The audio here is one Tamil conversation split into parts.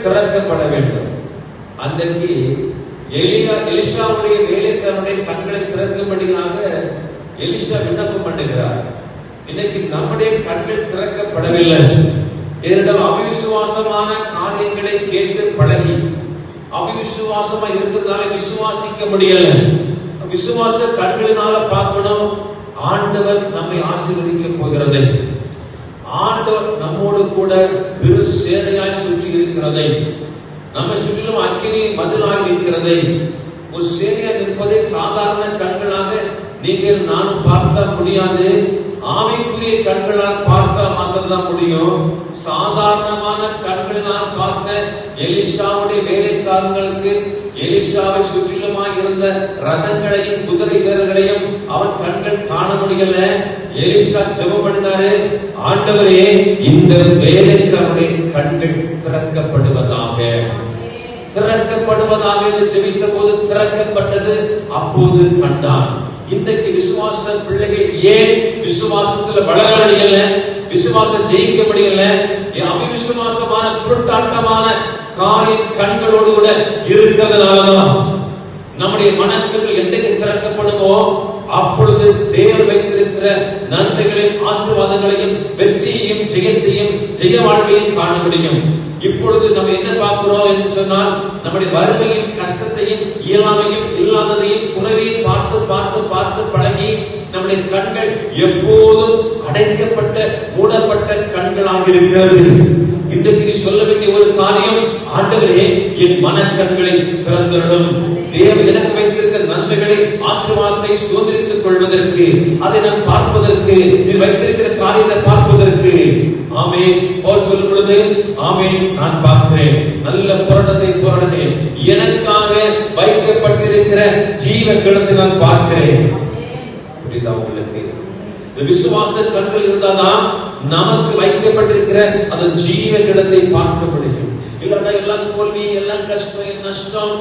திறக்கப்பட வேண்டும். அன்றைக்கு எலிஷாவுடைய வேலைக்காரனுடைய கண்களை திறக்கும்படியாக எலிஷா விண்ணப்பம் பண்ணுகிறார். இன்னைக்கு நம்முடைய கண்கள் திறக்கப்படவில்லை. ஏனென்றால் அவிசுவாசமான காரியங்களை கேட்டு பழகி அவிசுவாசமா இருக்கிறதுனால விசுவாசிக்க முடியல. விசுவாச கண்களினால பார்க்கணும். ஆண்டவர் நம்மை ஆசீர்வதிக்க போகிறதை, ஆண்டவர் நம்மோடு கூட பெரு சேனையாய் சுற்றி இருக்கிறதை, நம்ம சுற்றிலும் அக்கினி மதிலாக இருக்கிறதை, ஒரு சேனையாக நிற்பதை சாதாரண கண்களாக நீங்கள் நானும் பார்த்தா முடியாது. ஆவிக்குரிய கண்களால் பார்த்தா மாத்திரம் முடியும். சாதாரணமான கண்களினால் பார்த்த எலிஷாவுடைய வேலைக்காரங்களுக்கு எலிஷாவை சுற்றிலுமாய் இருந்த ரதங்களையும் குதிரை வீரர்களையும் அவன் கண்கள் காண முடியல. எலிஷா ஜெபம் பண்ணினாரு, ஆண்டவரே இந்த வேலைக்காரனுடைய கண்கள் திறக்கப்படுவதாக, திறக்கப்படுவதாக என்று ஜெபித்த போது திறக்கப்பட்டது. அப்போது கண்டான். இன்றைக்கு விசுவாச பிள்ளைகள் ஏன் விசுவாசத்துல வளர முடியல, விசுவாசம் ஜெயிக்க முடியல? அவிசுவாசமான குருட்டாட்டமான காரியம் கண்களோடு கூட இருக்கிறதுனாலதான். நம்முடைய மனக்கண்கள் என்றைக்கு திறக்கப்படுமோ அப்பொழுது தேவன் வைத்திருக்கிற நன்மைகளையும் ஆசீர்வாதங்களையும் வெற்றியையும் ஜெயத்தையும் ஜெய வாழ்வையும் காண முடியும். இப்பொழுது நம்ம என்ன பார்க்கிறோம் என்று சொன்னால், நம்முடைய வறுமையும் கஷ்டத்தையும் இயலாமையும் இல்லாததையும் குறைவையும் பார்த்து பார்த்து பார்த்து பழகி நம்முடைய கண்கள் எப்போதும் அடைக்கப்பட்ட மூடப்பட்ட கண்களாக இருக்கிறது. இன்றைக்கு நீ சொல்ல வேண்டிய ஒரு காரியம், ஆண்டவரே என் மனக்கண்களை திறந்திடும். தேவன் எனக்கு வைத்திருக்கிற நன்மைகளை ஆசீர்வாதத்தை சுதந்திரித்துக் கொள்வதற்கு, அதை நான் பார்ப்பதற்கு, நீ வைத்திருக்கிற காரியத்தை பார்ப்பதற்கு. ஆமென். பவுல் சொல்லும் பொழுது, ஆமென், நான் பார்க்கிறேன், நல்ல போராட்டத்தை போராடினேன், எனக்காக வைக்கப்பட்டிருக்கிற ஜீவ கிடத்தை நான் பார்க்கிறேன். புரியுதா உங்களுக்கு? இந்த விசுவாச கண்கள் இருந்தாதான் நமக்கு வைக்கப்பட்டிருக்கிற அந்த ஜீவ கிடத்தை பார்க்க முடியும். இல்லன்னா எல்லாம் தோல்வி, எல்லாம் கஷ்டம், நஷ்டம்,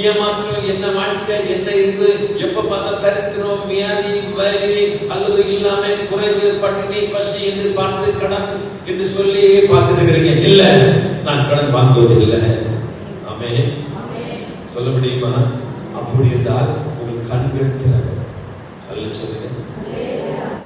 ஏமாற்றம், என்ன வாழ்க்கை, என்ன இது, எப்ப பார்த்தா தரித்திரம், வியாதி, வலி அல்லது இல்லாம குறைவு, பட்டினி, பசி என்று பார்த்து கடன் என்று சொல்லி பார்த்துருக்கிறீங்க. இல்ல, நான் கடன் வாங்குவது இல்லை. ஆமென். சொல்ல முடியுமா? அப்படி என்றால் உங்கள் கண்கள் திறக்கும். அல்ல சொல்லுங்க.